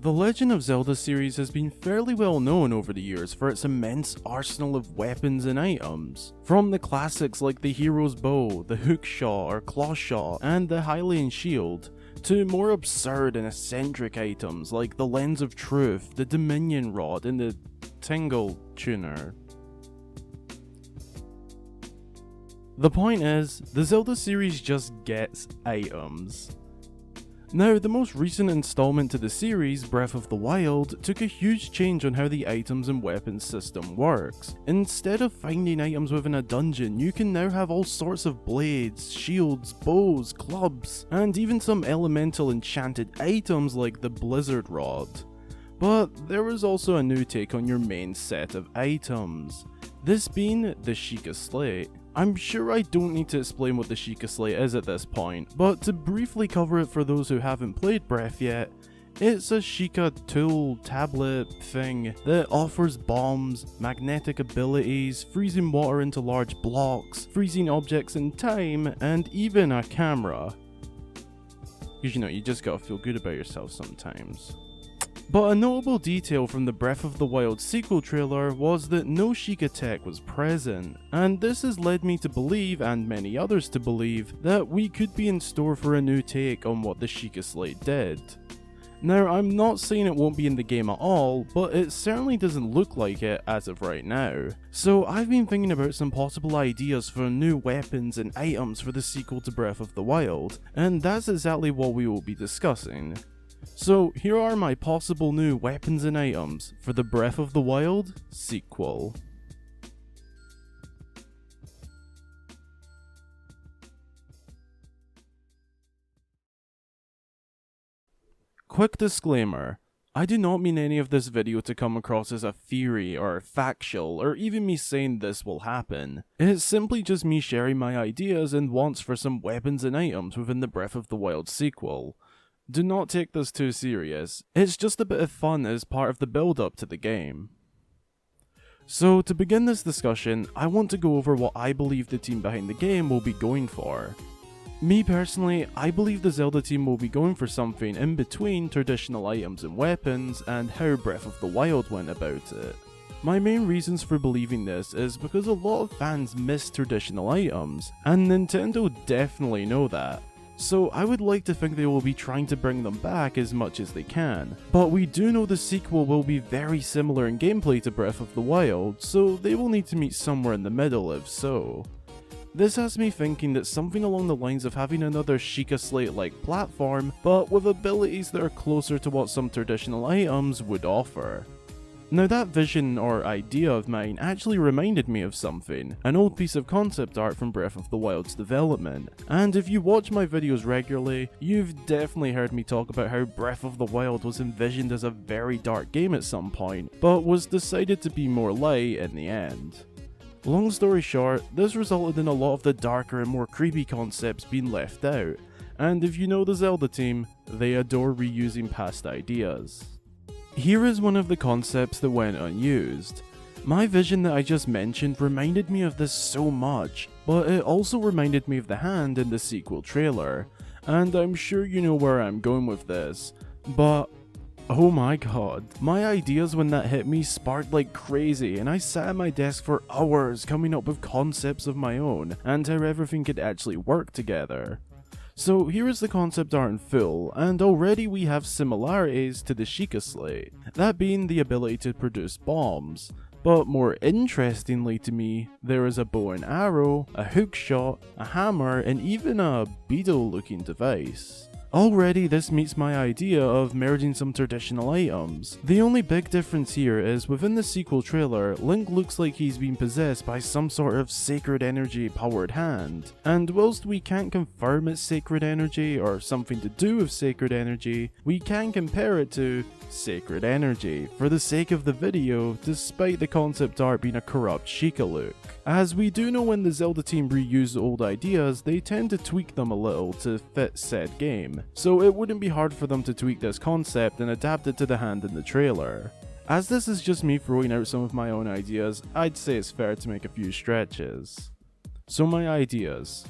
The Legend of Zelda series has been fairly well known over the years for its immense arsenal of weapons and items. From the classics like the hero's bow, the hook shot or claw shot, and the Hylian shield, to more absurd and eccentric items like the Lens of Truth, the Dominion Rod, and the Tingle Tuner. The point is, the Zelda series just gets items. Now, the most recent installment to the series, Breath of the Wild, took a huge change on how the items and weapons system works. Instead of finding items within a dungeon, you can now have all sorts of blades, shields, bows, clubs, and even some elemental enchanted items like the Blizzard Rod. But there is also a new take on your main set of items, this being the Sheikah Slate. I'm sure I don't need to explain what the Sheikah Slate is at this point, but to briefly cover it for those who haven't played Breath yet, it's a Sheikah tool tablet thing that offers bombs, magnetic abilities, freezing water into large blocks, freezing objects in time, and even a camera. Because you just gotta feel good about yourself sometimes. But a notable detail from the Breath of the Wild sequel trailer was that no Sheikah tech was present, and this has led me to believe, and many others to believe, that we could be in store for a new take on what the Sheikah Slate did. Now, I'm not saying it won't be in the game at all, but it certainly doesn't look like it as of right now. So I've been thinking about some possible ideas for new weapons and items for the sequel to Breath of the Wild, and that's exactly what we will be discussing. So here are my possible new weapons and items for the Breath of the Wild sequel. Quick disclaimer, I do not mean any of this video to come across as a theory or factual or even me saying this will happen. It's simply just me sharing my ideas and wants for some weapons and items within the Breath of the Wild sequel. Do not take this too serious, it's just a bit of fun as part of the build up to the game. So to begin this discussion, I want to go over what I believe the team behind the game will be going for. Me personally, I believe the Zelda team will be going for something in between traditional items and weapons and how Breath of the Wild went about it. My main reasons for believing this is because a lot of fans miss traditional items, and Nintendo definitely know that. So I would like to think they will be trying to bring them back as much as they can, but we do know the sequel will be very similar in gameplay to Breath of the Wild, so they will need to meet somewhere in the middle if so. This has me thinking that something along the lines of having another Sheikah Slate-like platform, but with abilities that are closer to what some traditional items would offer. Now that vision or idea of mine actually reminded me of something, an old piece of concept art from Breath of the Wild's development, and if you watch my videos regularly, you've definitely heard me talk about how Breath of the Wild was envisioned as a very dark game at some point, but was decided to be more light in the end. Long story short, this resulted in a lot of the darker and more creepy concepts being left out, and if you know the Zelda team, they adore reusing past ideas. Here is one of the concepts that went unused. My vision that I just mentioned reminded me of this so much, but it also reminded me of the hand in the sequel trailer, and I'm sure you know where I'm going with this, but oh my god, my ideas when that hit me sparked like crazy, and I sat at my desk for hours coming up with concepts of my own, and how everything could actually work together. So here is the concept art in full, and already we have similarities to the Sheikah Slate, that being the ability to produce bombs. But more interestingly to me, there is a bow and arrow, a hook shot, a hammer, and even a beetle looking device. Already this meets my idea of merging some traditional items. The only big difference here is within the sequel trailer, Link looks like he's been possessed by some sort of sacred energy powered hand, and whilst we can't confirm it's sacred energy or something to do with sacred energy, we can compare it to sacred energy for the sake of the video, despite the concept art being a corrupt Sheikah look. As we do know when the Zelda team reuse old ideas, they tend to tweak them a little to fit said game, so it wouldn't be hard for them to tweak this concept and adapt it to the hand in the trailer. As this is just me throwing out some of my own ideas, I'd say it's fair to make a few stretches. So my ideas.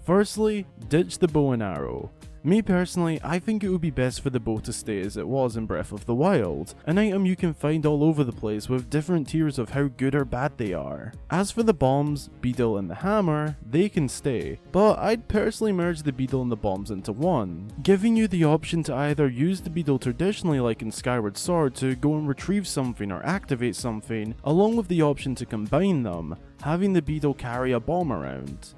Firstly, ditch the bow and arrow. Me personally, I think it would be best for the bow to stay as it was in Breath of the Wild, an item you can find all over the place with different tiers of how good or bad they are. As for the bombs, beetle and the hammer, they can stay, but I'd personally merge the beetle and the bombs into one, giving you the option to either use the beetle traditionally like in Skyward Sword to go and retrieve something or activate something, along with the option to combine them, having the beetle carry a bomb around.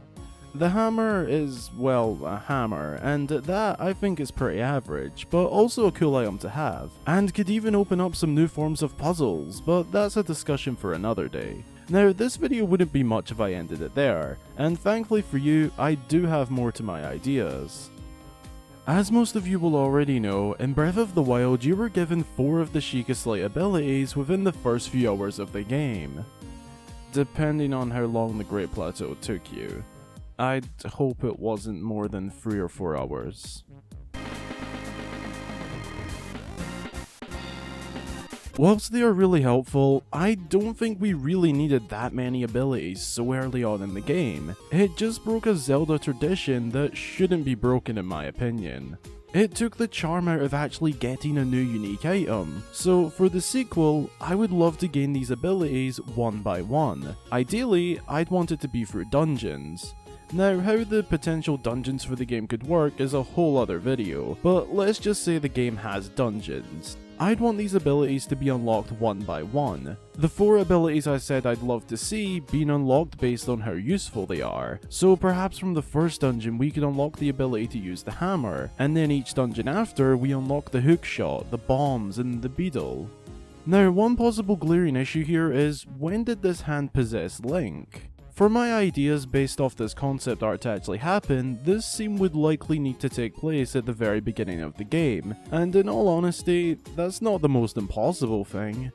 The hammer is, well, a hammer, and that I think is pretty average, but also a cool item to have, and could even open up some new forms of puzzles, but that's a discussion for another day. Now, this video wouldn't be much if I ended it there, and thankfully for you, I do have more to my ideas. As most of you will already know, in Breath of the Wild you were given 4 of the Sheikah Slate abilities within the first few hours of the game, depending on how long the Great Plateau took you. I'd hope it wasn't more than 3 or 4 hours. Whilst they are really helpful, I don't think we really needed that many abilities so early on in the game. It just broke a Zelda tradition that shouldn't be broken in my opinion. It took the charm out of actually getting a new unique item, so for the sequel, I would love to gain these abilities one by one. Ideally, I'd want it to be through dungeons. Now, how the potential dungeons for the game could work is a whole other video, but let's just say the game has dungeons. I'd want these abilities to be unlocked one by one. The 4 abilities I said I'd love to see being unlocked based on how useful they are, so perhaps from the first dungeon we could unlock the ability to use the hammer, and then each dungeon after we unlock the hookshot, the bombs, and the beetle. Now, one possible glaring issue here is, when did this hand possess Link? For my ideas based off this concept art to actually happen, this scene would likely need to take place at the very beginning of the game, and in all honesty, that's not the most impossible thing.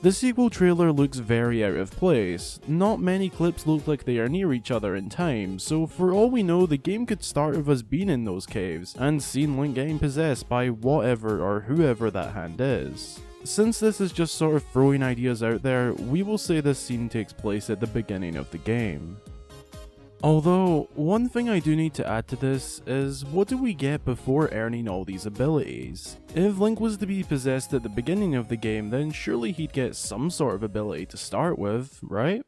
The sequel trailer looks very out of place. Not many clips look like they are near each other in time, so for all we know the game could start with us being in those caves, and seeing Link getting possessed by whatever or whoever that hand is. Since this is just sort of throwing ideas out there, we will say this scene takes place at the beginning of the game. Although, one thing I do need to add to this is, what do we get before earning all these abilities? If Link was to be possessed at the beginning of the game, then surely he'd get some sort of ability to start with, right?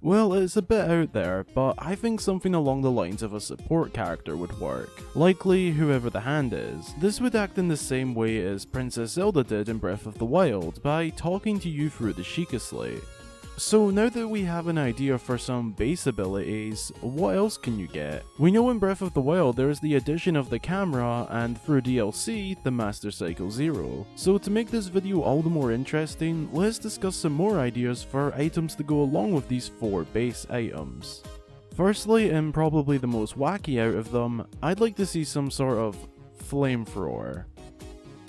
Well, it's a bit out there, but I think something along the lines of a support character would work. Likely whoever the hand is. This would act in the same way as Princess Zelda did in Breath of the Wild, by talking to you through the Sheikah Slate. So now that we have an idea for some base abilities, what else can you get? We know in Breath of the Wild there is the addition of the camera, and through DLC, the Master Cycle Zero. So to make this video all the more interesting, let's discuss some more ideas for items to go along with these 4 base items. Firstly, and probably the most wacky out of them, I'd like to see some sort of flamethrower.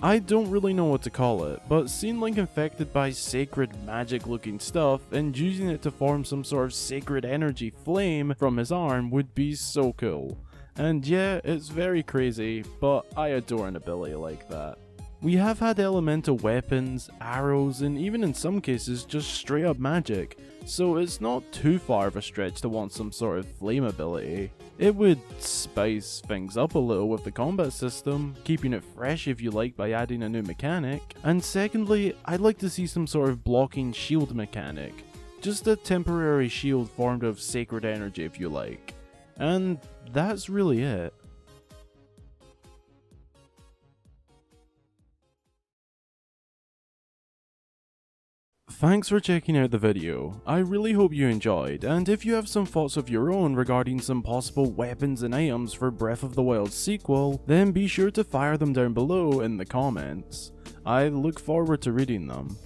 I don't really know what to call it, but seeing Link infected by sacred magic looking stuff and using it to form some sort of sacred energy flame from his arm would be so cool. And yeah, it's very crazy, but I adore an ability like that. We have had elemental weapons, arrows, and even in some cases just straight up magic, so it's not too far of a stretch to want some sort of flame ability. It would spice things up a little with the combat system, keeping it fresh if you like by adding a new mechanic. And secondly, I'd like to see some sort of blocking shield mechanic. Just a temporary shield formed of sacred energy if you like. And that's really it. Thanks for checking out the video. I really hope you enjoyed, and if you have some thoughts of your own regarding some possible weapons and items for Breath of the Wild sequel, then be sure to fire them down below in the comments. I look forward to reading them.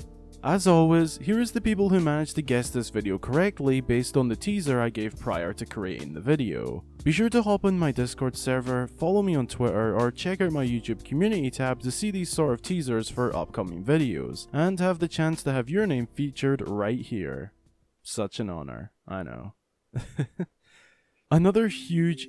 As always, here is the people who managed to guess this video correctly based on the teaser I gave prior to creating the video. Be sure to hop on my Discord server, follow me on Twitter, or check out my YouTube community tab to see these sort of teasers for upcoming videos, and have the chance to have your name featured right here. Such an honor, I know. Another huge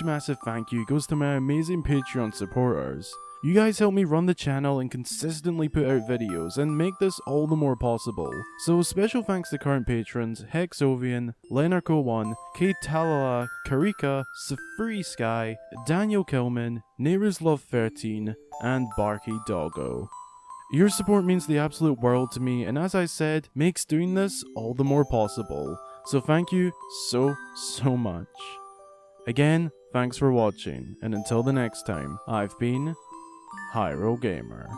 massive thank you goes to my amazing Patreon supporters. You guys help me run the channel and consistently put out videos and make this all the more possible. So special thanks to current patrons Hexovian, Lenarco1, K Talala, Karika, Safri Sky, Daniel Kilman, Neighbors Love 13, and Barky Doggo. Your support means the absolute world to me, and as I said, makes doing this all the more possible. So thank you so much. Again, thanks for watching, and until the next time, I've been Hyrule Gamer.